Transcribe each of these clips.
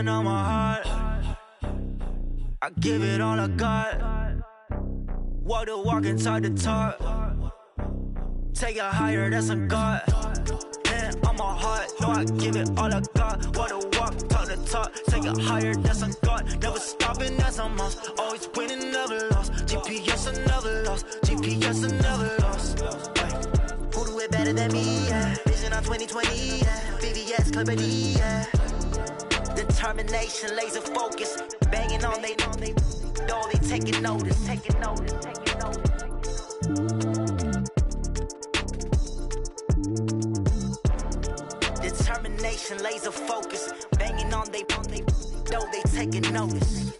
hand on my heart. I give it all I got. Walk the walk and talk the talk. Take it higher, that's a God. Hand on my heart, no, I give it all I got. Walk the walk, talk the talk. Take it higher, that's a God. Never stopping, that's a must. Always winning, never lost. GPS, I never lost. GPS, I never lost. Who do it better than me? Yeah. Vision on 2020. Yeah. VVS, Clarity. Yeah. Determination, laser focus. Banging on they know they taking notice. Taking notice. Taking notice. Determination, laser focus. Banging on they know they taking notice.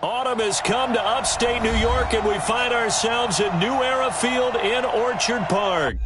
Autumn has come to upstate New York, and we find ourselves at New Era Field in Orchard Park.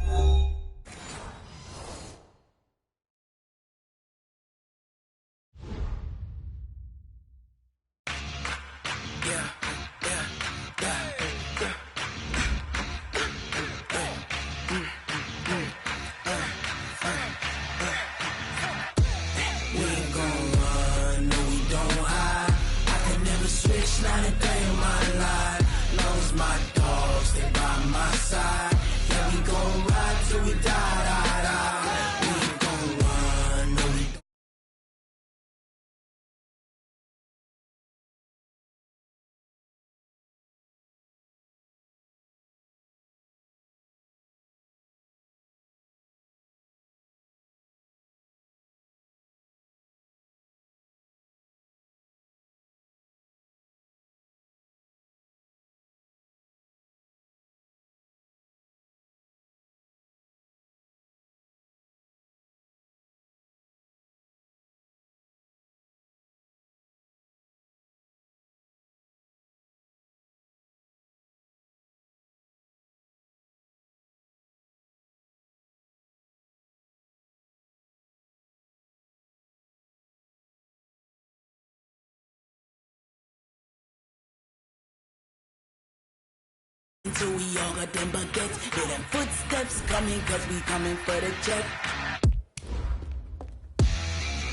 So we all got them baguettes, hear them footsteps coming, cause we coming for the check.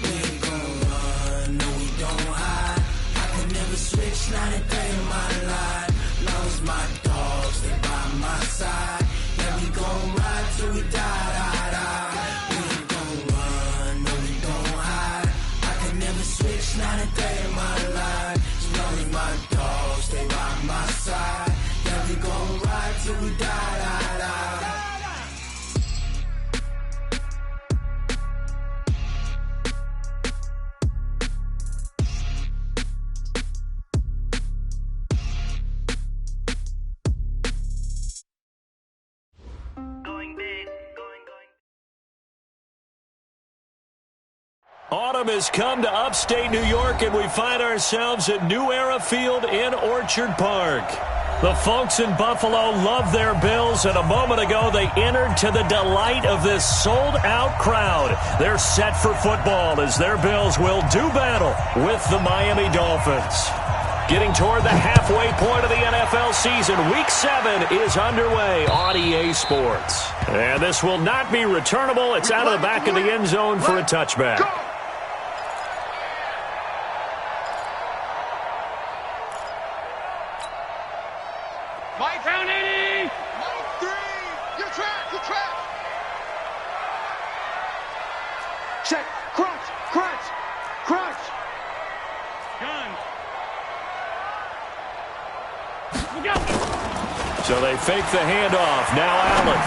We ain't gon' run, no we don't hide. I could never switch, not a day in my life. Long as my dogs, stay by my side. Yeah, we gon' ride till we die. We ain't gon' run, no we don't hide. I could never switch, not a day in my life. As long as my dogs, stay by my side. We gon' ride till we die. Going big, going. Autumn has come to upstate New York, and we find ourselves at New Era Field in Orchard Park. The folks in Buffalo love their Bills, and a moment ago they entered to the delight of this sold-out crowd. They're set for football as their Bills will do battle with the Miami Dolphins. Getting toward the halfway point of the NFL season, Week 7 is underway on EA Sports. And this will not be returnable. It's out of the back of the end zone for a touchback. Mike down 80. Mike 3. Your track. Check. Crunch. Gun. Go. So they fake the handoff. Now Allen.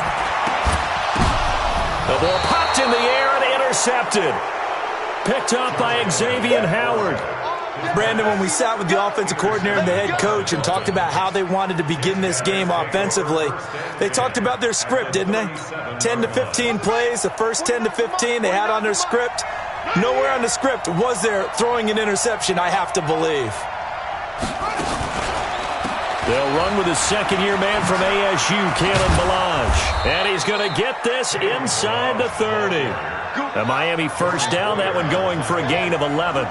The ball popped in the air and intercepted. Picked up by Xavier Howard. Brandon, when we sat with the offensive coordinator and the head coach and talked about how they wanted to begin this game offensively, they talked about their script, didn't they? 10 to 15 plays, the first 10 to 15 they had on their script. Nowhere on the script was there throwing an interception, I have to believe. They'll run with a second-year man from ASU, Kalen Ballage. And he's going to get this inside the 30. A Miami first down, that one going for a gain of 11.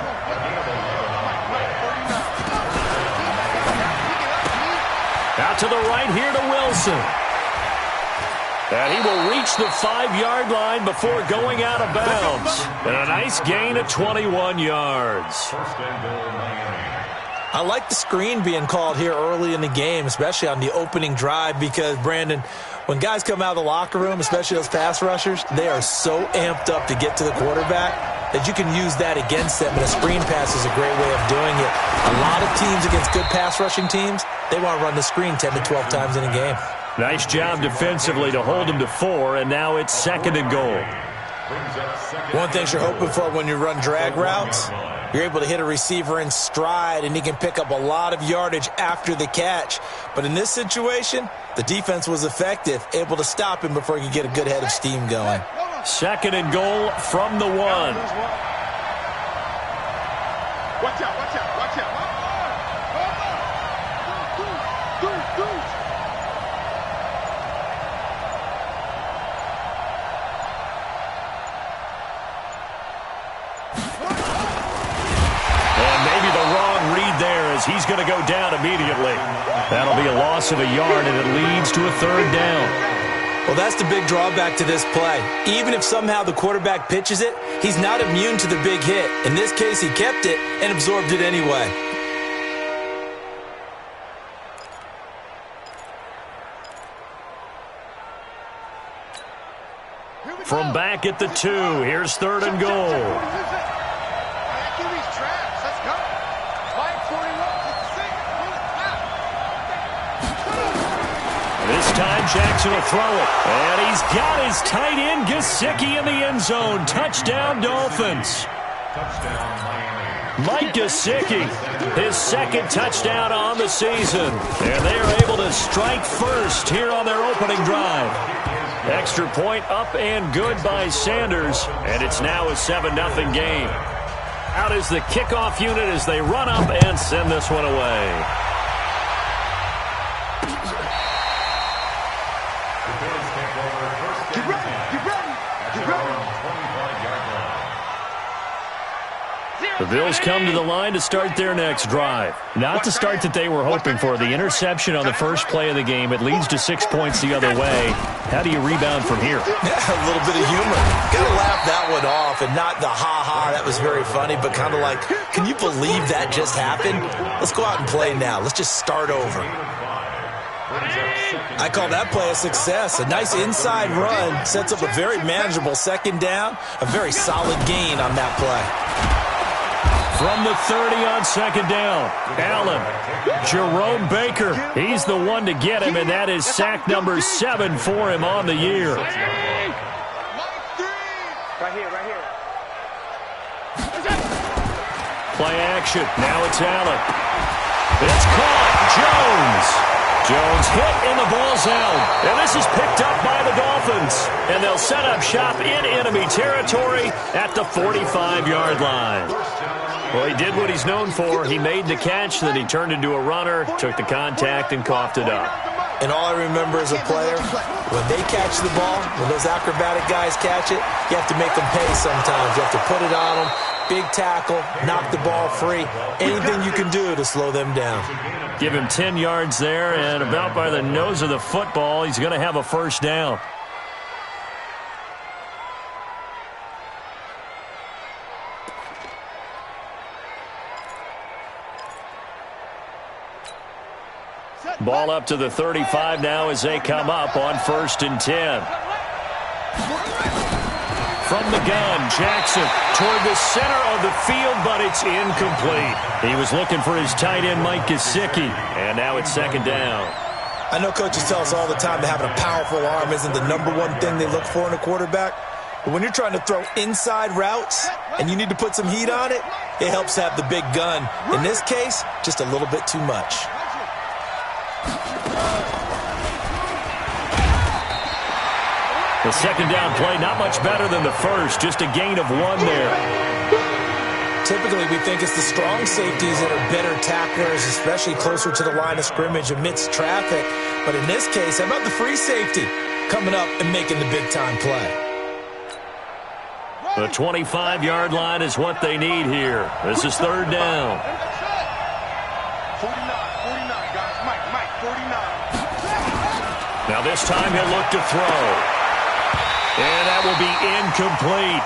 Out to the right here to Wilson. And he will reach the 5-yard line before going out of bounds. And a nice gain of 21 yards. I like the screen being called here early in the game, especially on the opening drive, because, Brandon, when guys come out of the locker room, especially those pass rushers, they are so amped up to get to the quarterback that you can use that against them, and a screen pass is a great way of doing it. A lot of teams against good pass rushing teams, they want to run the screen 10 to 12 times in a game. Nice job defensively to hold them to 4, and now it's 2nd and goal. One thing you're hoping for when you run drag routes, you're able to hit a receiver in stride, and he can pick up a lot of yardage after the catch. But in this situation, the defense was effective, able to stop him before he could get a good head of steam going. 2nd and goal from the 1. Watch out, watch out, watch out. He's going to go down immediately. That'll be a loss of a yard, and it leads to a 3rd down. Well, that's the big drawback to this play. Even if somehow the quarterback pitches it, he's not immune to the big hit. In this case, he kept it and absorbed it anyway. From back at the 2, here's 3rd and goal. This time Jackson will throw it. And he's got his tight end Gesicki in the end zone. Touchdown Dolphins. Mike Gesicki, his 2nd touchdown on the season. And they are able to strike first here on their opening drive. Extra point up and good by Sanders. And it's now a 7-0 game. Out is the kickoff unit as they run up and send this one away. The Bills come to the line to start their next drive. Not the start that they were hoping for. The interception on the first play of the game. It leads to 6 points the other way. How do you rebound from here? A little bit of humor. Got to laugh that one off, and not the ha-ha, that was very funny, but kind of like, can you believe that just happened? Let's go out and play now. Let's just start over. I call that play a success. A nice inside run sets up a very manageable 2nd down. A very solid gain on that play. From the 30 on 2nd down, Allen, Jerome Baker, he's the one to get him, and that is sack number 7 for him on the year. Right here, right here. Play action, now it's Allen. It's caught, Jones hit and the ball's out. And this is picked up by the Dolphins. And they'll set up shop in enemy territory at the 45-yard line. Well, he did what he's known for. He made the catch, then he turned into a runner, took the contact, and coughed it up. And all I remember as a player, when they catch the ball, when those acrobatic guys catch it, you have to make them pay sometimes. You have to put it on them, big tackle, knock the ball free, anything you can do to slow them down. Give him 10 yards there, and about by the nose of the football, he's going to have a first down. Ball up to the 35 now as they come up on 1st and 10. From the gun, Jackson toward the center of the field, but it's incomplete. He was looking for his tight end, Mike Gesicki, and now it's 2nd down. I know coaches tell us all the time that having a powerful arm isn't the #1 thing they look for in a quarterback. But when you're trying to throw inside routes and you need to put some heat on it, it helps to have the big gun. In this case, just a little bit too much. The second down play, not much better than the first, just a gain of 1 there. Typically, we think it's the strong safeties that are better tacklers, especially closer to the line of scrimmage amidst traffic. But in this case, how about the free safety coming up and making the big-time play? The 25-yard line is what they need here. This is third down. 49, guys. Mike, 49. Now this time he'll look to throw. And that will be incomplete.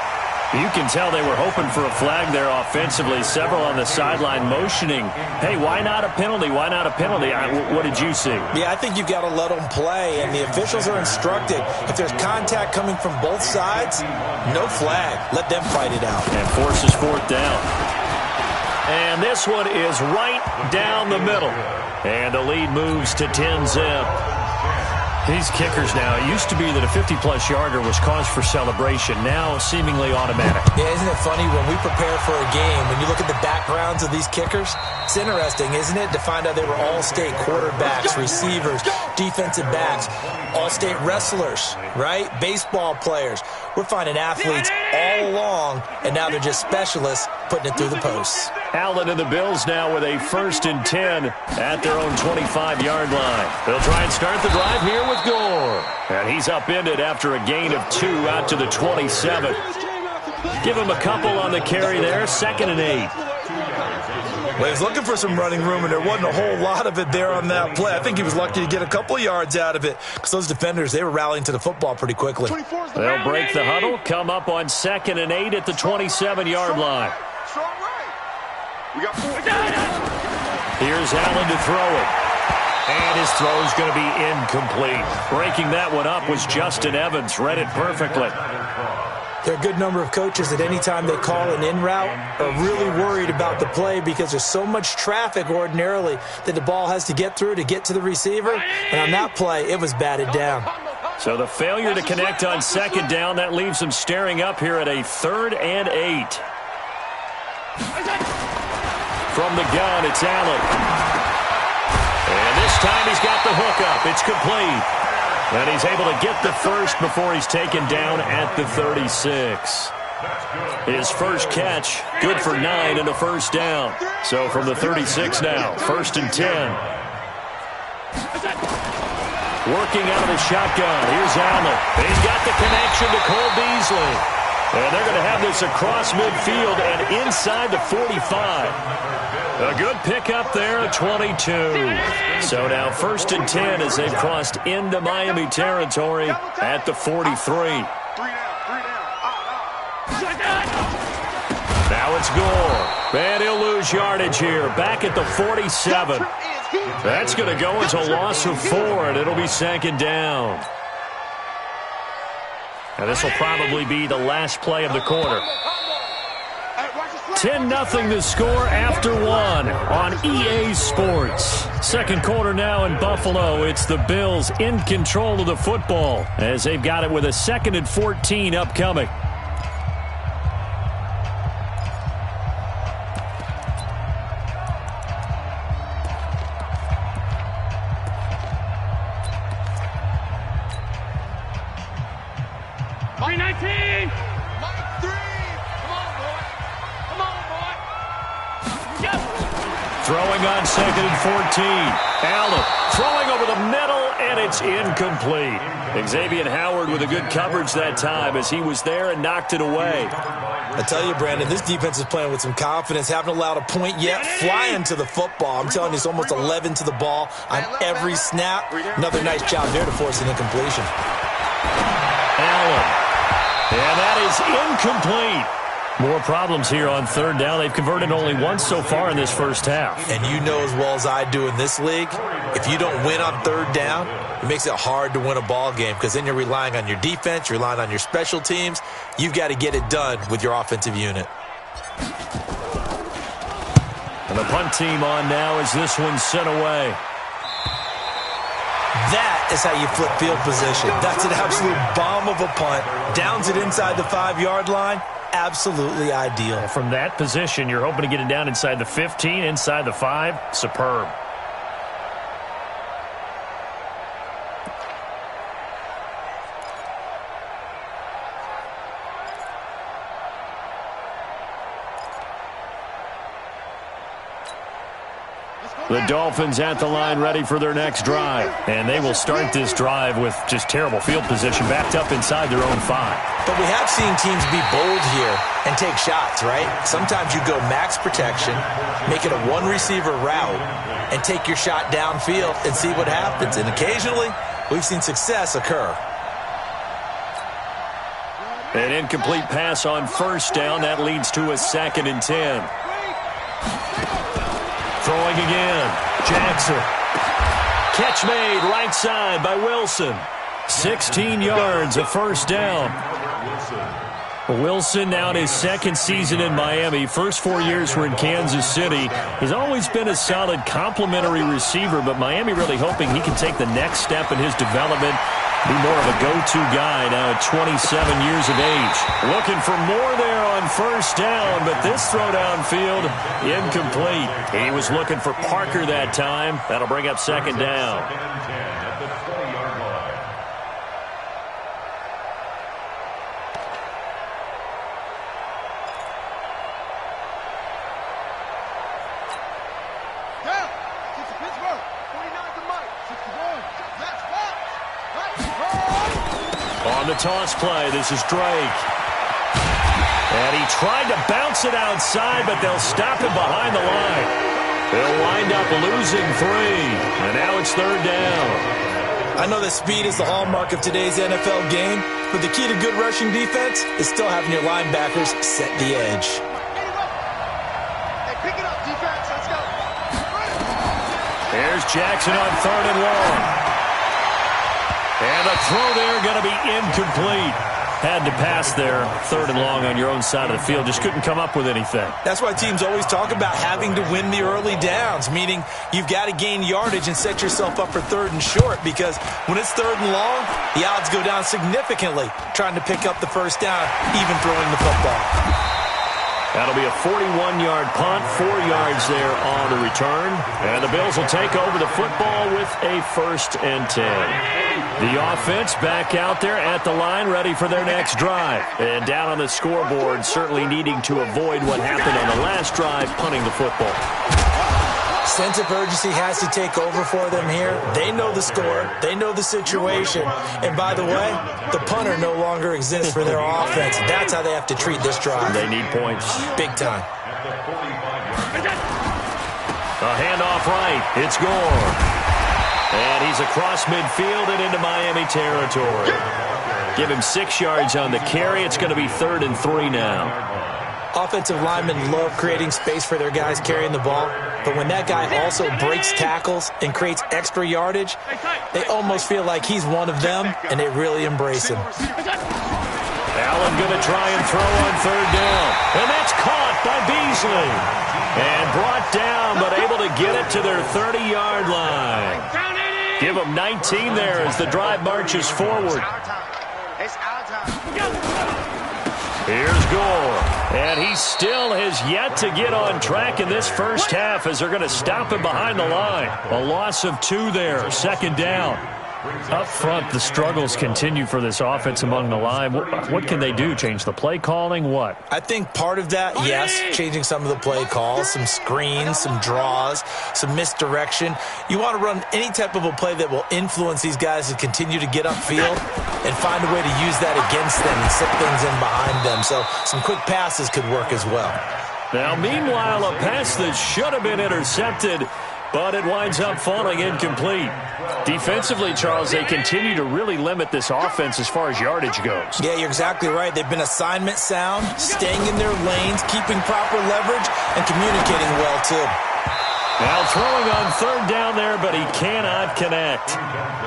You can tell they were hoping for a flag there offensively. Several on the sideline motioning, hey, why not a penalty? Why not a penalty? What did you see? Yeah, I think you've got to let them play, and the officials are instructed. If there's contact coming from both sides, no flag. Let them fight it out. And forces fourth down. And this one is right down the middle. And the lead moves to 10-zip. These kickers now, it used to be that a 50-plus yarder was cause for celebration. Now, seemingly automatic. Yeah, isn't it funny when we prepare for a game, when you look at the backgrounds of these kickers, it's interesting, isn't it, to find out they were all-state quarterbacks, receivers, defensive backs, all-state wrestlers, right? Baseball players. We're finding athletes all along, and now they're just specialists putting it through the posts. Allen and the Bills now with a 1st and 10 at their own 25-yard line. They'll try and start the drive here with Gore. And he's upended after a gain of 2 out to the 27. Give him a couple on the carry there, 2nd and 8. Well, he was looking for some running room, and there wasn't a whole lot of it there on that play. I think he was lucky to get a couple of yards out of it because those defenders, they were rallying to the football pretty quickly. They'll break the huddle, come up on 2nd and 8 at the 27-yard line. Here's Allen to throw it. And his throw's going to be incomplete. Breaking that one up was Justin Evans. Read it perfectly. There are a good number of coaches that any time they call an in route are really worried about the play because there's so much traffic ordinarily that the ball has to get through to get to the receiver. And on that play, it was batted down. So the failure to connect on 2nd down, that leaves them staring up here at a 3rd and 8. From the gun, it's Allen. And this time he's got the hook up. It's complete. And he's able to get the first before he's taken down at the 36. His first catch, good for 9 and a first down. So from the 36 now, 1st and 10. Working out of the shotgun. Here's Allen. He's got the connection to Cole Beasley. And they're going to have this across midfield and inside the 45. A good pickup there, 22. So now 1st and 10 as they've crossed into Miami territory at the 43. Now it's Gore. And he'll lose yardage here, back at the 47. That's going to go into a loss of 4, and it'll be 2nd down. Now this will probably be the last play of the quarter. 10-0 the score after 1 on EA Sports. Second quarter now in Buffalo. It's the Bills in control of the football as they've got it with a 2nd and 14 upcoming. Throwing on 2nd and 14. Allen throwing over the middle, and it's incomplete. Xavier Howard with a good coverage that time as he was there and knocked it away. I tell you, Brandon, this defense is playing with some confidence. Haven't allowed a point yet. Flying to the football. I'm telling you, it's almost 11 to the ball on every snap. Another nice job there to force an incompletion. Allen. And that is incomplete. More problems here on 3rd down. They've converted only once so far in this first half. And you know as well as I do in this league, if you don't win on 3rd down, it makes it hard to win a ball game because then you're relying on your defense, you're relying on your special teams. You've got to get it done with your offensive unit. And the punt team on now as this one's sent away. That is how you flip field position. That's an absolute bomb of a punt. Downs it inside the 5-yard line. Absolutely ideal. From that position, you're hoping to get it down inside the 15, inside the 5. Superb. The Dolphins at the line ready for their next drive. And they will start this drive with just terrible field position, backed up inside their own 5. But we have seen teams be bold here and take shots, right? Sometimes you go max protection, make it a one-receiver route, and take your shot downfield and see what happens. And occasionally, we've seen success occur. An incomplete pass on first down. That leads to a 2nd and 10. Throwing again. Jackson. Catch made right side by Wilson. 16 yards, a first down. Wilson now in his 2nd season in Miami. First 4 years were in Kansas City. He's always been a solid complementary receiver, but Miami really hoping he can take the next step in his development, be more of a go-to guy now at 27 years of age. Looking for more there on first down, but this throw downfield, incomplete. He was looking for Parker that time. That'll bring up 2nd down. On the toss play, this is Drake. And he tried to bounce it outside, but they'll stop him behind the line. They'll wind up losing 3, and now it's 3rd down. I know that speed is the hallmark of today's NFL game, but the key to good rushing defense is still having your linebackers set the edge. Hey, pick it up, defense. Let's go. Here's Jackson on 3rd and long. And the throw there going to be incomplete. Had to pass there, 3rd and long on your own side of the field. Just couldn't come up with anything. That's why teams always talk about having to win the early downs, meaning you've got to gain yardage and set yourself up for 3rd and short, because when it's 3rd and long, the odds go down significantly trying to pick up the first down, even throwing the football. That'll be a 41-yard punt, 4 yards there on the return. And the Bills will take over the football with a 1st and 10. The offense back out there at the line, ready for their next drive. And down on the scoreboard, certainly needing to avoid what happened on the last drive, punting the football. Sense of urgency has to take over for them here. They know the score. They know the situation. And by the way, the punter no longer exists for their offense. That's how they have to treat this drive. They need points. Big time. A handoff right. It's Gore. And he's across midfield and into Miami territory. Give him 6 yards on the carry. It's going to be 3rd and 3 now. Offensive linemen love creating space for their guys carrying the ball, but when that guy also breaks tackles and creates extra yardage, they almost feel like he's one of them, and they really embrace him. Allen going to try and throw on 3rd down, and that's caught by Beasley. And brought down, but able to get it to their 30-yard line. Give them 19 there as the drive marches forward. Here's Gore, and he still has yet to get on track in this first half as they're going to stop him behind the line. A loss of 2 there, 2nd down. Up front, the struggles continue for this offense among the line. What can they do? Change the play calling? What? I think part of that, yes, changing some of the play calls, some screens, some draws, some misdirection. You want to run any type of a play that will influence these guys to continue to get upfield and find a way to use that against them and set things in behind them. So some quick passes could work as well. Now, meanwhile, a pass that should have been intercepted, but it winds up falling incomplete. Defensively, Charles, they continue to really limit this offense as far as yardage goes. Yeah, you're exactly right. They've been assignment sound, staying in their lanes, keeping proper leverage, and communicating well, too. Now throwing on 3rd down there, but he cannot connect.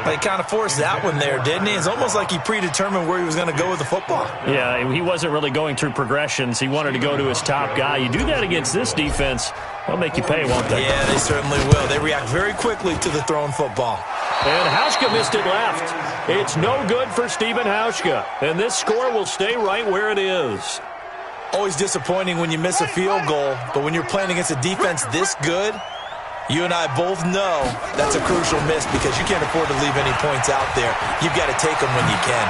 He kind of forced that one there, didn't he? It's almost like he predetermined where he was going to go with the football. Yeah, he wasn't really going through progressions. He wanted to go to his top guy. You do that against this defense, they'll make you pay, won't they? Yeah, they certainly will. They react very quickly to the thrown football. And Hauschka missed it left. It's no good for Stephen Hauschka. And this score will stay right where it is. Always disappointing when you miss a field goal, but when you're playing against a defense this good, you and I both know that's a crucial miss because you can't afford to leave any points out there. You've got to take them when you can.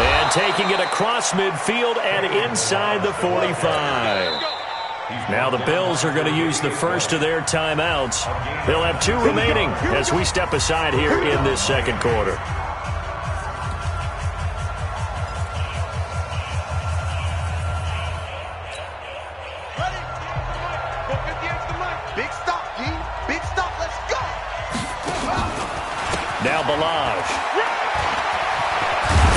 And taking it across midfield and inside the 45. Now the Bills are going to use the first of their timeouts. They'll have 2 remaining as we step aside here in this second quarter. Big stop, D. Big stop. Let's go. Now Balaj.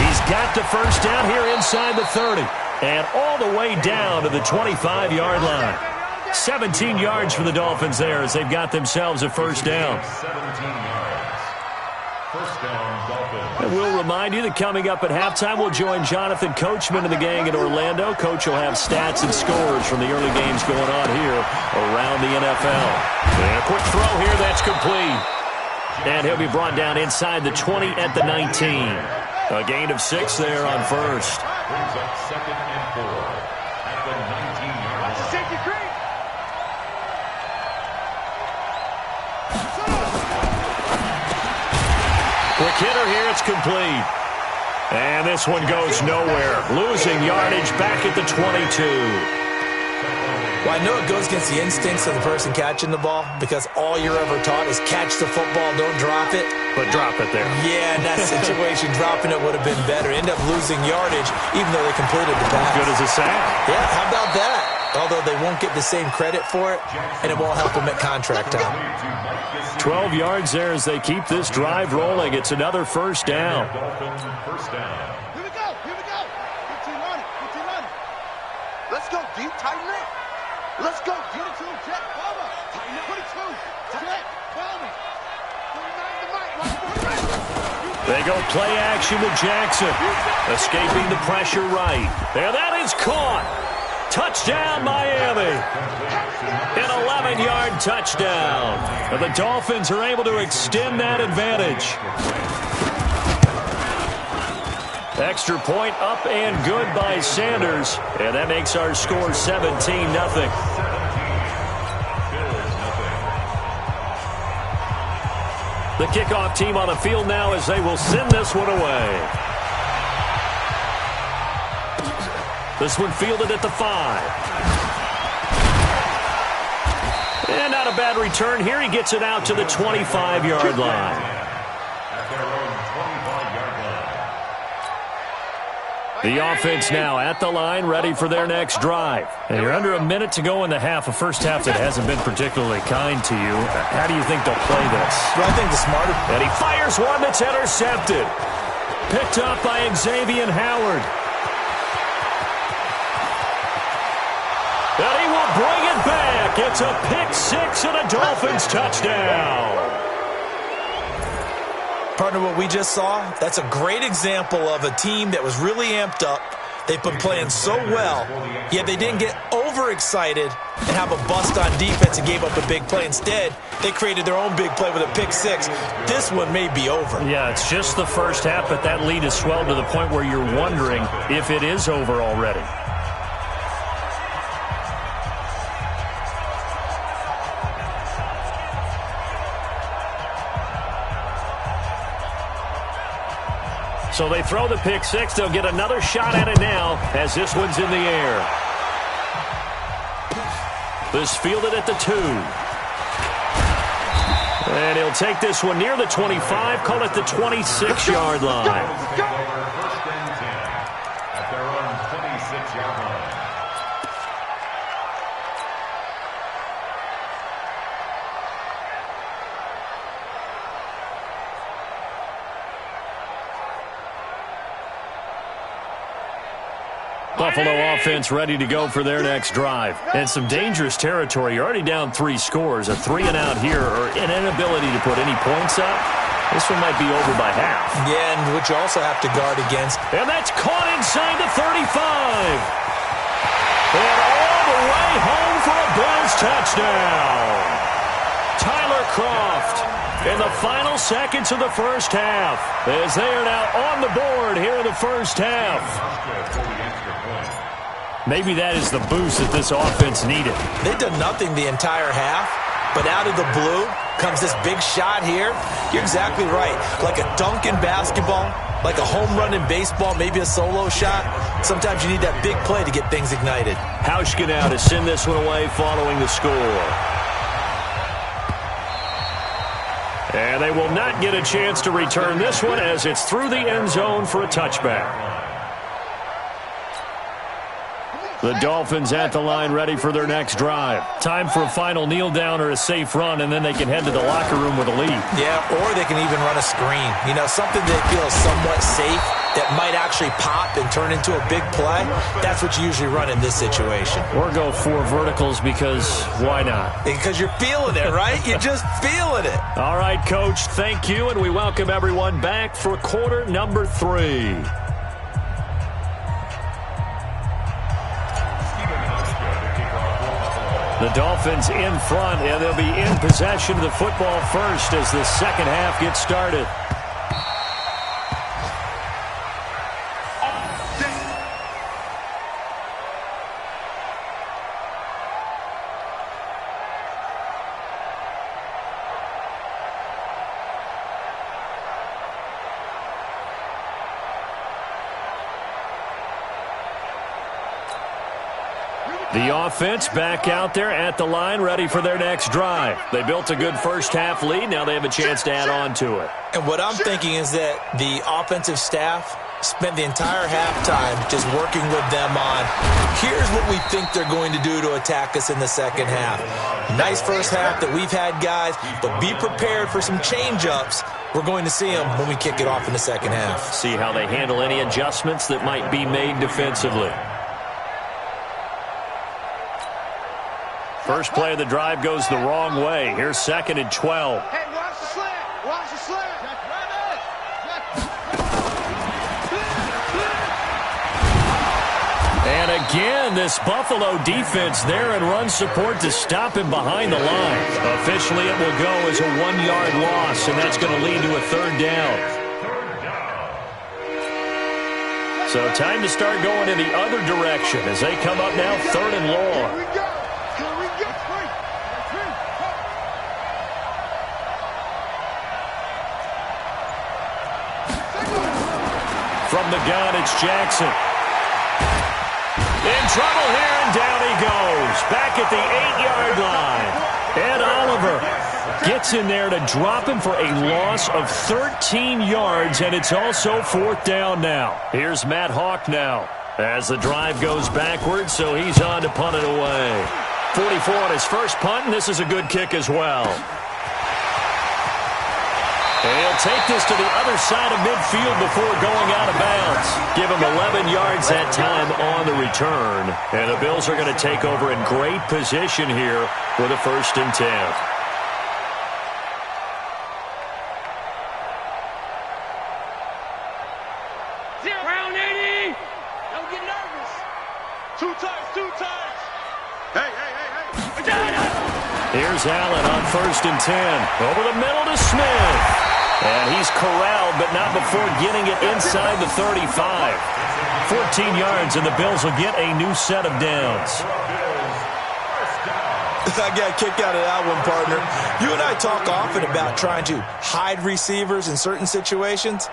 He's got the first down here inside the 30. And all the way down to the 25-yard line. 17 yards for the Dolphins there as they've got themselves a first down. 17 yards. First down, Dolphins. And we'll remind you that coming up at halftime, we'll join Jonathan Coachman and the gang in Orlando. Coach will have stats and scores from the early games going on here around the NFL. And a quick throw here, that's complete. And he'll be brought down inside the 20 at the 19. A gain of 6 there on first. Brings up 2nd and 4 at the 19-yard line. Safety green. Quick hitter here, it's complete. And this one goes nowhere. Losing yardage back at the 22. Well, I know it goes against the instincts of the person catching the ball because all you're ever taught is catch the football, don't drop it. But drop it there. Yeah, in that situation, dropping it would have been better. End up losing yardage even though they completed the pass. Good as a sack. Yeah, how about that? Although they won't get the same credit for it, and it won't help them at contract time. 12 yards there as they keep this drive rolling. It's another first down. First down. Here we go. Here we go. 15 on it. 15 on it. Let's go, D. Tighten up. Let's go. 22. Jet. Over. Tighten up. 22. Jet. Follow me. 29 to Mike. They go play action with Jackson. Escaping the pressure right. And that is caught. Touchdown, Miami. An 11-yard touchdown. And the Dolphins are able to extend that advantage. Extra point up and good by Sanders. And that makes our score 17-0. The kickoff team on the field now as they will send this one away. This one fielded at the 5. And not a bad return here. He gets it out to the 25-yard line. At their own 25-yard line. The offense now at the line, ready for their next drive. And you're under a minute to go in the half, a first half that hasn't been particularly kind to you. How do you think they'll play this? Well, I think the smarter... And he fires one that's intercepted. Picked up by Xavier Howard. And he will bring it back. It's a pick-6 and a Dolphins touchdown. Partner, what we just saw, that's a great example of a team that was really amped up. They've been playing so well, yet they didn't get overexcited and have a bust on defense and gave up a big play. Instead, they created their own big play with a pick-6. This one may be over. Yeah, it's just the first half, but that lead has swelled to the point where you're wondering if it is over already. So they throw the pick-6. They'll get another shot at it now as this one's in the air. This fielded at the 2. And he'll take this one near the 25, call it the 26-yard line. First and 10 at their own 26-yard line. Buffalo offense ready to go for their next drive. And some dangerous territory. You're already down 3 scores. A 3-and-out here or an inability to put any points up. This one might be over by half. Yeah, and which you also have to guard against. And that's caught inside the 35. And all the way home for a Bills touchdown. Tyler Kroft in the final seconds of the first half as they are now on the board here in the first half. Maybe that is the boost that this offense needed. They've done nothing the entire half, but out of the blue comes this big shot here. You're exactly right. Like a dunk in basketball, like a home run in baseball, maybe a solo shot. Sometimes you need that big play to get things ignited. Hauschka now to send this one away following the score. And they will not get a chance to return this one as it's through the end zone for a touchback. The Dolphins at the line ready for their next drive. Time for a final kneel down or a safe run, and then they can head to the locker room with a lead. Yeah, or they can even run a screen. You know, something that feels somewhat safe that might actually pop and turn into a big play. That's what you usually run in this situation. Or go 4 verticals because why not? Because you're feeling it, right? You're just feeling it. All right, Coach, thank you, and we welcome everyone back for quarter number 3. The Dolphins in front, and they'll be in possession of the football first as the second half gets started. The offense back out there at the line, ready for their next drive. They built a good first-half lead. Now they have a chance to add on to it. And what I'm thinking is that the offensive staff spent the entire halftime just working with them on, here's what we think they're going to do to attack us in the second half. Nice first half that we've had, guys, but be prepared for some change-ups. We're going to see them when we kick it off in the second half. See how they handle any adjustments that might be made defensively. First play of the drive goes the wrong way. Here's 2nd and 12. Hey, watch the slant. Watch the slant. And again, this Buffalo defense there and run support to stop him behind the line. Officially, it will go as a 1-yard loss, and that's going to lead to a 3rd down. So time to start going in the other direction as they come up now 3rd and long. From the gun, it's Jackson. In trouble here, and down he goes. Back at the 8-yard line. Ed Oliver gets in there to drop him for a loss of 13 yards, and it's also 4th down now. Here's Matt Hawk now as the drive goes backwards, so he's on to punt it away. 44 on his first punt, and this is a good kick as well. And he'll take this to the other side of midfield before going out of bounds. Give him 11 yards that time on the return. And the Bills are going to take over in great position here with a 1st and 10. Round 80. Don't get nervous. 2 times, 2 times. Hey. Here's Allen on 1st and 10. Over the middle to Smith. And he's corralled, but not before getting it inside the 35. 14 yards, and the Bills will get a new set of downs. I got kicked out of that one, partner. You and I talk often about trying to hide receivers in certain situations,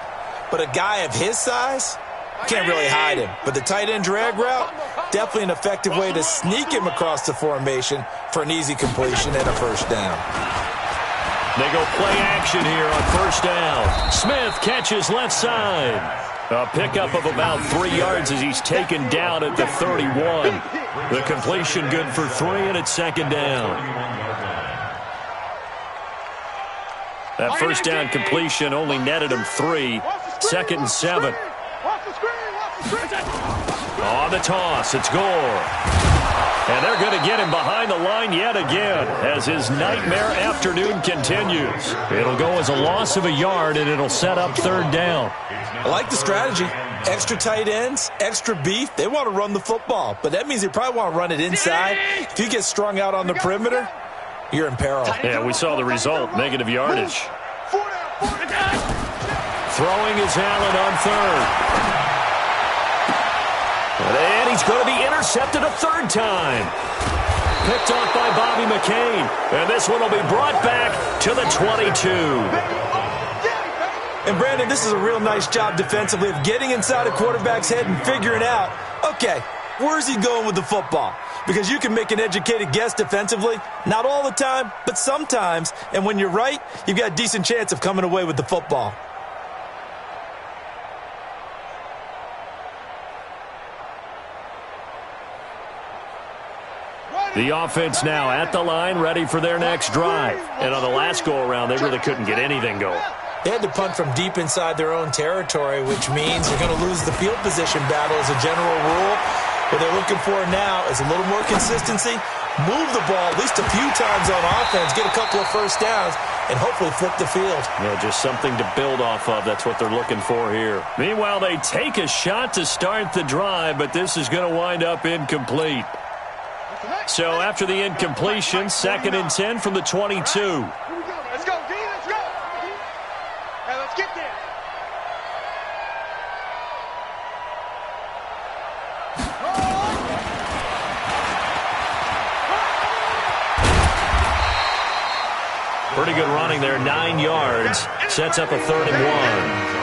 but a guy of his size can't really hide him. But the tight end drag route, definitely an effective way to sneak him across the formation for an easy completion and a 1st down. They go play action here on 1st down. Smith catches left side. A pickup of about 3 yards as he's taken down at the 31. The completion good for 3, and it's 2nd down. That 1st down completion only netted him 3. 2nd and 7. On the toss, it's Gore. And they're going to get him behind the line yet again as his nightmare afternoon continues. It'll go as a loss of a yard, and it'll set up 3rd down. I like the strategy. Extra tight ends, extra beef. They want to run the football, but that means they probably want to run it inside. If you get strung out on the perimeter, you're in peril. Yeah, we saw the result, negative yardage. Throwing is Allen on 3rd. And he's going to be intercepted a 3rd time. Picked off by Bobby McCain. And this one will be brought back to the 22. And, Brandon, this is a real nice job defensively of getting inside a quarterback's head and figuring out, okay, where's he going with the football? Because you can make an educated guess defensively, not all the time, but sometimes. And when you're right, you've got a decent chance of coming away with the football. The offense now at the line, ready for their next drive. And on the last go-around, they really couldn't get anything going. They had to punt from deep inside their own territory, which means they're going to lose the field position battle as a general rule. What they're looking for now is a little more consistency, move the ball at least a few times on offense, get a couple of first downs, and hopefully flip the field. Yeah, just something to build off of. That's what they're looking for here. Meanwhile, they take a shot to start the drive, but this is going to wind up incomplete. So after the incompletion, 2nd and 10 from the 22. Let's go, D, let's go. Hey, let's get there. Pretty good running there, 9 yards. Sets up a 3rd and 1.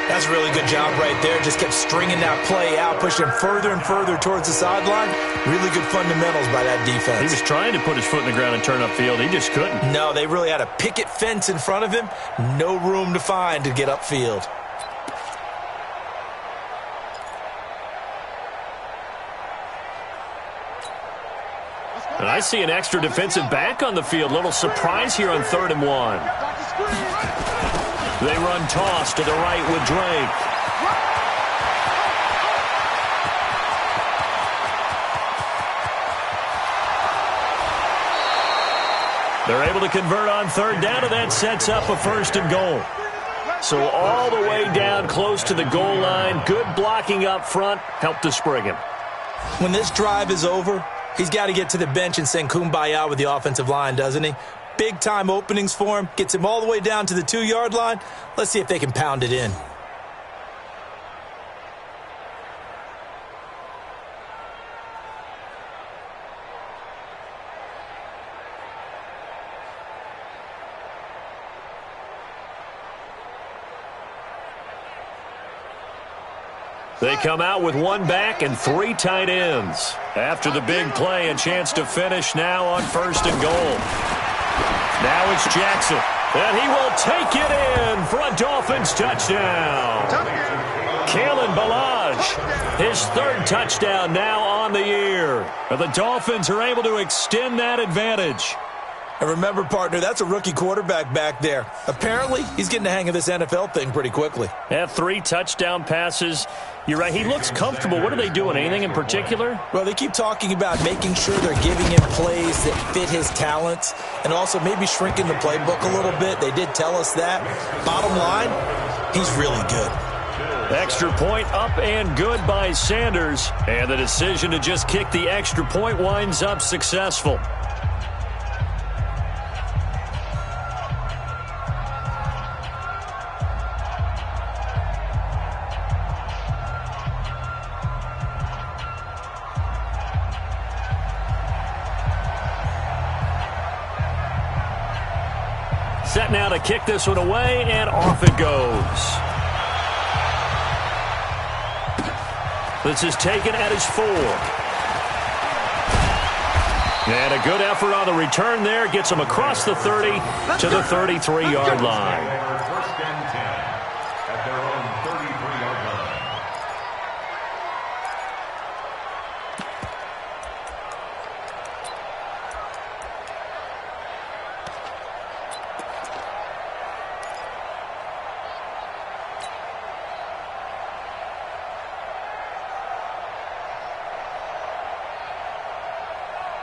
That's a really good job right there. Just kept stringing that play out, pushing him further and further towards the sideline. Really good fundamentals by that defense. He was trying to put his foot in the ground and turn upfield. He just couldn't. No, they really had a picket fence in front of him. No room to find to get upfield. And I see an extra defensive back on the field. Little surprise here on 3rd and 1. They run toss to the right with Drake. They're able to convert on 3rd down, and that sets up a 1st and goal. So all the way down close to the goal line. Good blocking up front. Helped to spring him. When this drive is over, he's got to get to the bench and sing kumbaya with the offensive line, doesn't he? Big-time openings for him. Gets him all the way down to the 2-yard line. Let's see if they can pound it in. They come out with 1 back and 3 tight ends. After the big play, a chance to finish now on 1st and goal. Now it's Jackson, and he will take it in for a Dolphins touchdown. Kalen Ballage, his 3rd touchdown now on the year. And the Dolphins are able to extend that advantage. And remember, partner, that's a rookie quarterback back there. Apparently, he's getting the hang of this NFL thing pretty quickly. Yeah, 3 touchdown passes. You're right, he looks comfortable. What are they doing? Anything in particular? Well, they keep talking about making sure they're giving him plays that fit his talents and also maybe shrinking the playbook a little bit. They did tell us that. Bottom line, he's really good. Extra point up and good by Sanders. And the decision to just kick the extra point winds up successful. Set now to kick this one away, and off it goes. This is taken at his 4. And a good effort on the return there. Gets him across the 30 to the 33-yard line. First and 10 at their own 33-yard line.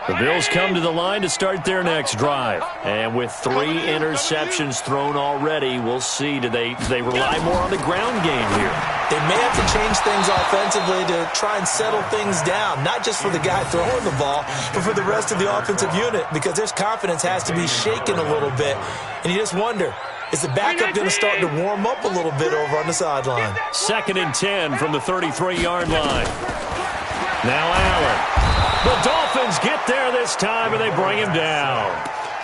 The Bills come to the line to start their next drive. And with 3 interceptions thrown already, we'll see. Do they rely more on the ground game here? They may have to change things offensively to try and settle things down, not just for the guy throwing the ball, but for the rest of the offensive unit, because their confidence has to be shaken a little bit. And you just wonder, is the backup going to start to warm up a little bit over on the sideline? 2nd and 10 from the 33-yard line. Now Allen. The Dolphins get there this time, and they bring him down.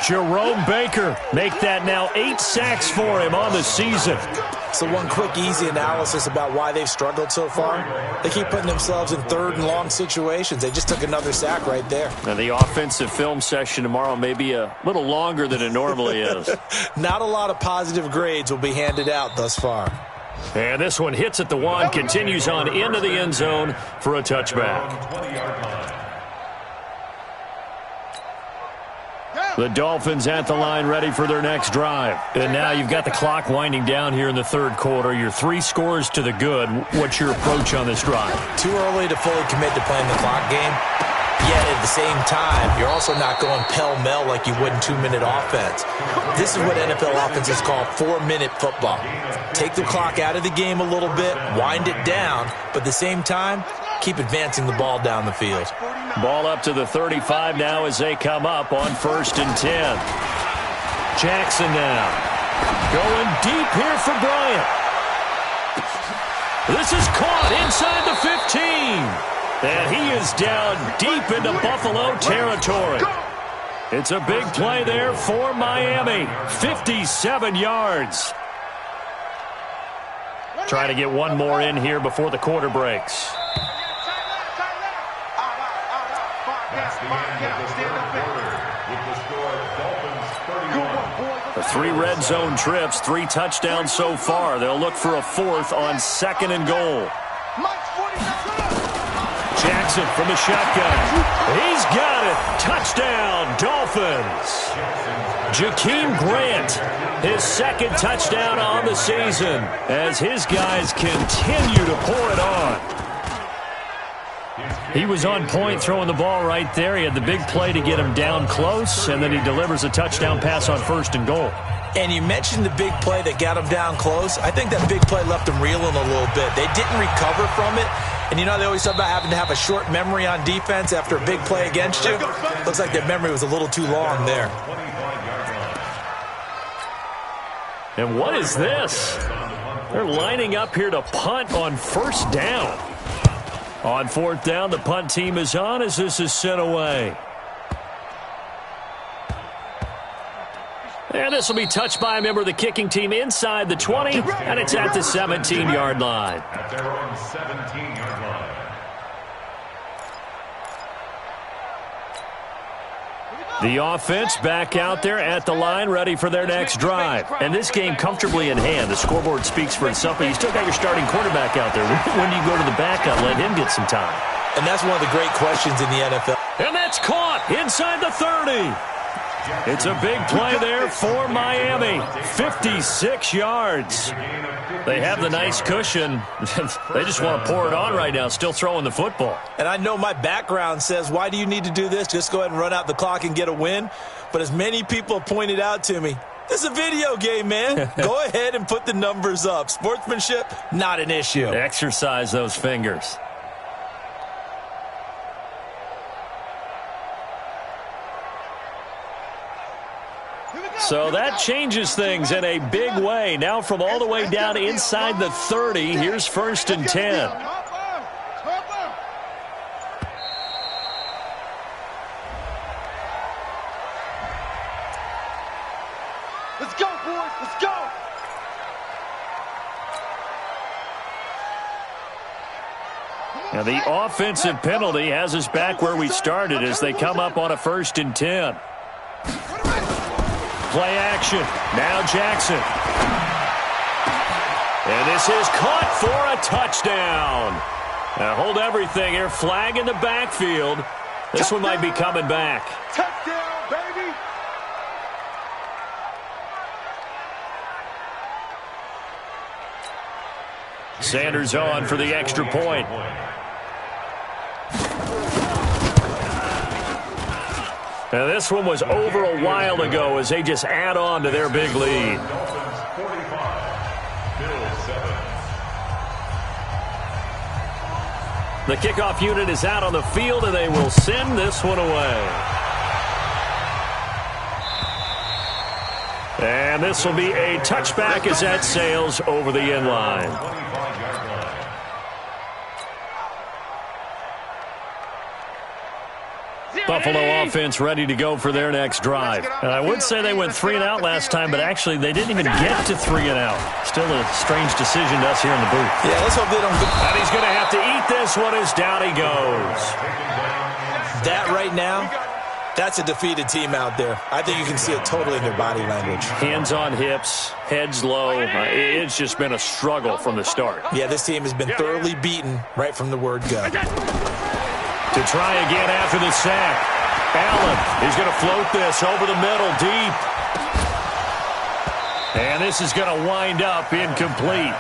Jerome Baker. Make that now 8 sacks for him on the season. So one quick, easy analysis about why they've struggled so far. They keep putting themselves in third and long situations. They just took another sack right there. And the offensive film session tomorrow may be a little longer than it normally is. Not a lot of positive grades will be handed out thus far. And this one hits at the 1, continues on into the end zone for a touchback. The Dolphins at the line ready for their next drive. And now you've got the clock winding down here in the third quarter. You're 3 scores to the good. What's your approach on this drive? Too early to fully commit to playing the clock game. Yet at the same time, you're also not going pell-mell like you would in 2-minute offense. This is what NFL offenses call 4-minute football. Take the clock out of the game a little bit, wind it down, but at the same time, keep advancing the ball down the field. Ball up to the 35 now as they come up on 1st and 10. Jackson now. Going deep here for Bryant. This is caught inside the 15. And he is down deep into Buffalo territory. It's a big play there for Miami. 57 yards. Trying to get one more in here before the quarter breaks. The 3 red zone trips, 3 touchdowns so far. They'll look for a 4th on 2nd and goal. Jackson from the shotgun. He's got it. Touchdown, Dolphins. Jakeem Grant, his 2nd touchdown on the season as his guys continue to pour it on. He was on point throwing the ball right there. He had the big play to get him down close, and then he delivers a touchdown pass on 1st and goal. And you mentioned the big play that got him down close. I think that big play left him reeling a little bit. They didn't recover from it. And you know they always talk about having to have a short memory on defense after a big play against you. Looks like their memory was a little too long there. And what is this? They're lining up here to punt on 1st down. On 4th down, the punt team is on as this is sent away. And this will be touched by a member of the kicking team inside the 20, and it's at the 17-yard line. At their own 17-yard line. The offense back out there at the line, ready for their next drive. And this game comfortably in hand. The scoreboard speaks for itself, but you still got your starting quarterback out there. When do you go to the backup, let him get some time? And that's one of the great questions in the NFL. And that's caught inside the 30. It's a big play there for Miami. 56 yards. They have the nice cushion. They just want to pour it on right now, still throwing the football. And I know my background says, why do you need to do this? Just go ahead and run out the clock and get a win. But as many people pointed out to me, this is a video game, man. Go ahead and put the numbers up. Sportsmanship, not an issue. Exercise those fingers. So that changes things in a big way. Now from all the way down inside the 30, here's 1st and 10. Let's go, boys. Let's go. Now the offensive penalty has us back where we started as they come up on a 1st and 10. Play action. Now Jackson. And this is caught for a touchdown. Now hold everything here. Flag in the backfield. This one might be coming back. Touchdown, baby. Sanders on for the extra point. Now this one was over a while ago as they just add on to their big lead. Dolphins 45, Bills 7. The kickoff unit is out on the field, and they will send this one away. And this will be a touchback as that sails over the end line. 25-yard line. Buffalo offense ready to go for their next drive. And I would say they went 3 and out last time, but actually they didn't even get to 3 and out. Still a strange decision to us here in the booth. Yeah, let's hope they don't go. And he's going to have to eat this one as down he goes. That right now, that's a defeated team out there. I think you can see it totally in their body language. Hands on hips, heads low. It's just been a struggle from the start. Yeah, this team has been thoroughly beaten right from the word go. To try again after the sack. Allen, he's going to float this over the middle, deep. And this is going to wind up incomplete.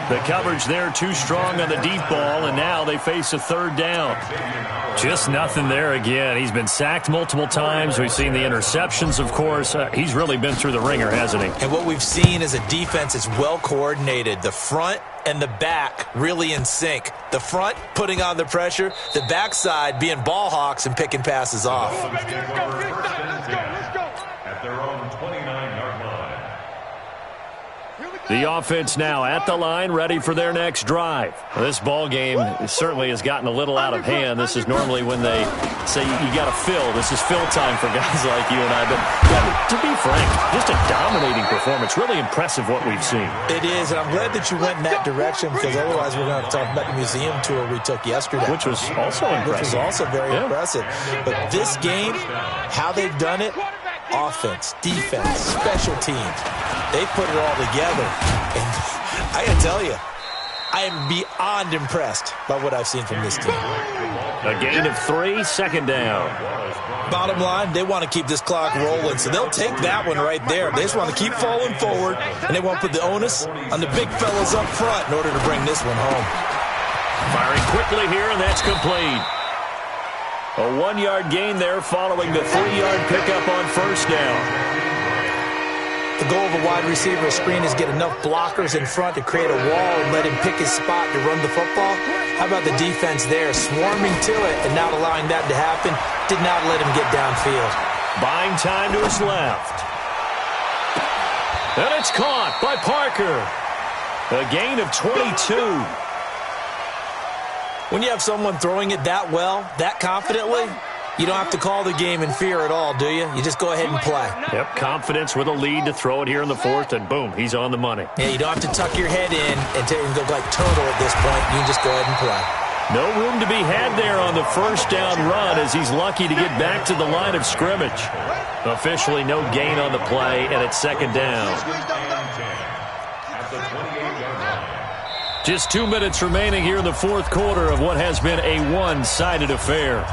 The coverage there too strong on the deep ball, and now they face a 3rd down. Just nothing there again. He's been sacked multiple times. We've seen the interceptions, of course. He's really been through the ringer, hasn't he? And what we've seen is a defense that's well coordinated. The front and the back really in sync. The front putting on the pressure, the backside being ball hawks and picking passes off. At their own 29-yard line. The offense now at the line, ready for their next drive. This ball game certainly has gotten a little out of hand. This is normally when they say you got to fill. This is fill time for guys like you and I. But to be frank, just a dominating performance. Really impressive what we've seen. It is, and I'm glad that you went in that direction, because otherwise we're going to talk about the museum tour we took yesterday. Which was also impressive. Which was also very impressive. But this game, how they've done it, offense, defense, special teams, they put it all together. And I got to tell you, I am beyond impressed by what I've seen from this team. A gain of 3, 2nd down. Bottom line, they want to keep this clock rolling, so they'll take that one right there. They just want to keep falling forward, and they want to put the onus on the big fellas up front in order to bring this one home. Firing quickly here, and that's complete. A 1-yard gain there following the 3-yard pickup on 1st down. The goal of a wide receiver screen is get enough blockers in front to create a wall and let him pick his spot to run the football. How about the defense there, swarming to it and not allowing that to happen? Did not let him get downfield. Buying time to his left. And it's caught by Parker. A gain of 22. When you have someone throwing it that well, that confidently, you don't have to call the game in fear at all, do you? You just go ahead and play. Yep, confidence with a lead to throw it here in the 4th, and boom, he's on the money. Yeah, you don't have to tuck your head in and go like turtle at this point. You can just go ahead and play. No room to be had there on the 1st down run, as he's lucky to get back to the line of scrimmage. Officially no gain on the play, and it's 2nd down. Just 2 minutes remaining here in the 4th quarter of what has been a one-sided affair.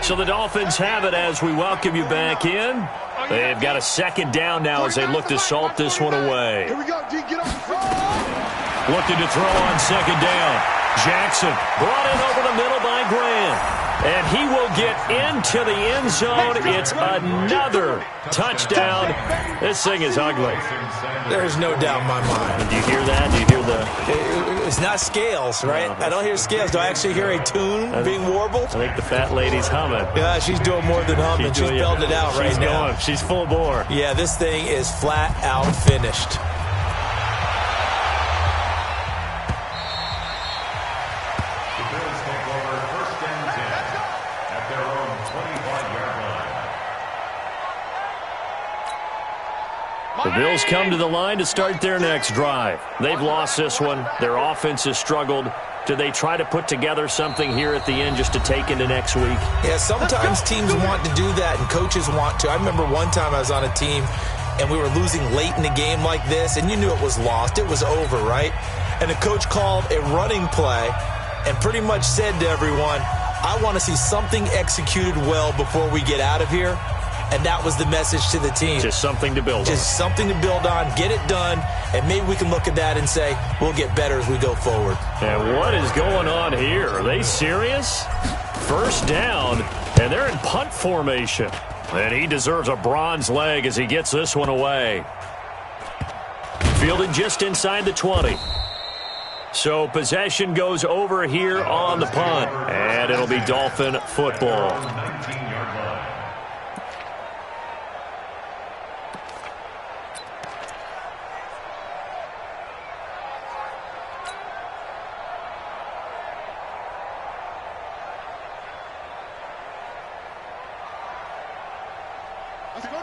So the Dolphins have it as we welcome you back in. They've got a 2nd down now as they look to salt this one away. Here we go, D, get up. Looking to throw on 2nd down. Jackson brought in over the middle by Graham. And he will get into the end zone. It's another touchdown. This thing is ugly. There's no doubt in my mind. Do you hear that? Do you hear the... It's not scales, right? I don't hear scales. Do I actually hear a tune being warbled? I think the fat lady's humming. Yeah, she's doing more than humming. She's belting it out right now. Going. She's full bore. Yeah, this thing is flat out finished. The Bills come to the line to start their next drive. They've lost this one. Their offense has struggled. Do they try to put together something here at the end just to take into next week? Yeah, sometimes teams want to do that and coaches want to. I remember one time I was on a team and we were losing late in a game like this, and you knew it was lost. It was over, right? And the coach called a running play and pretty much said to everyone, I want to see something executed well before we get out of here. And that was the message to the team. Just something to build on. Just something to build on, get it done, and maybe we can look at that and say, we'll get better as we go forward. And what is going on here? Are they serious? 1st down, and they're in punt formation. And he deserves a bronze leg as he gets this one away. Fielded just inside the 20. So possession goes over here on the punt, and it'll be Dolphin football.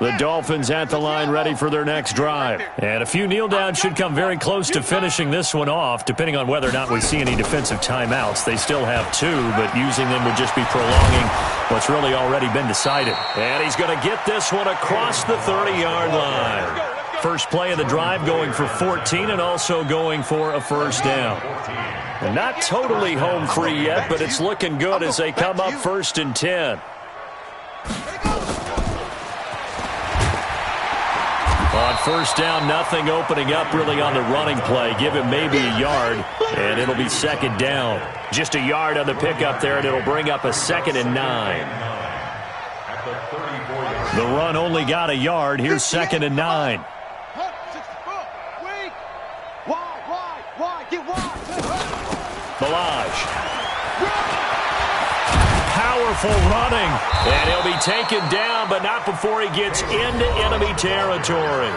The Dolphins at the line ready for their next drive. And a few kneel downs should come very close to finishing this one off, depending on whether or not we see any defensive timeouts. They still have 2, but using them would just be prolonging what's really already been decided. And he's going to get this one across the 30-yard line. First play of the drive going for 14 and also going for a first down. And not totally home free yet, but it's looking good as they come up 1st and 10. On first down, nothing opening up really on the running play. Give him maybe a yard, and it'll be 2nd down. Just a yard on the pickup there, and it'll bring up a 2nd and 9. The run only got a yard. Here's 2nd and 9. Balaj. Powerful running, and he'll be taken down, but not before he gets into enemy territory.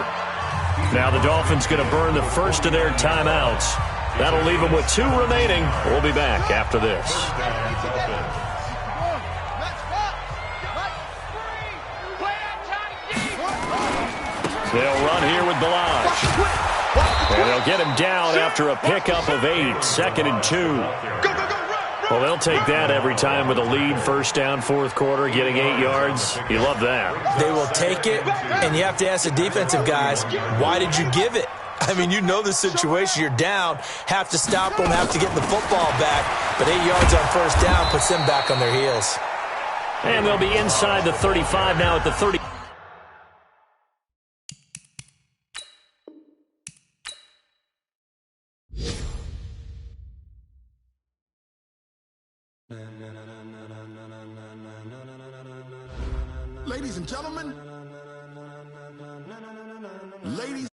Now the Dolphins going to burn the first of their timeouts. That'll leave them with 2 remaining. We'll be back after this. They'll run here with Balaj. And they'll get him down after a pickup of 8, 2nd and 2. Well, they'll take that every time with a lead, first down, 4th quarter, getting 8 yards. You love that. They will take it, and you have to ask the defensive guys, why did you give it? I mean, you know the situation. You're down, have to stop them, have to get the football back. But 8 yards on first down puts them back on their heels. And they'll be inside the 35 now at the 30. Ladies and gentlemen, ladies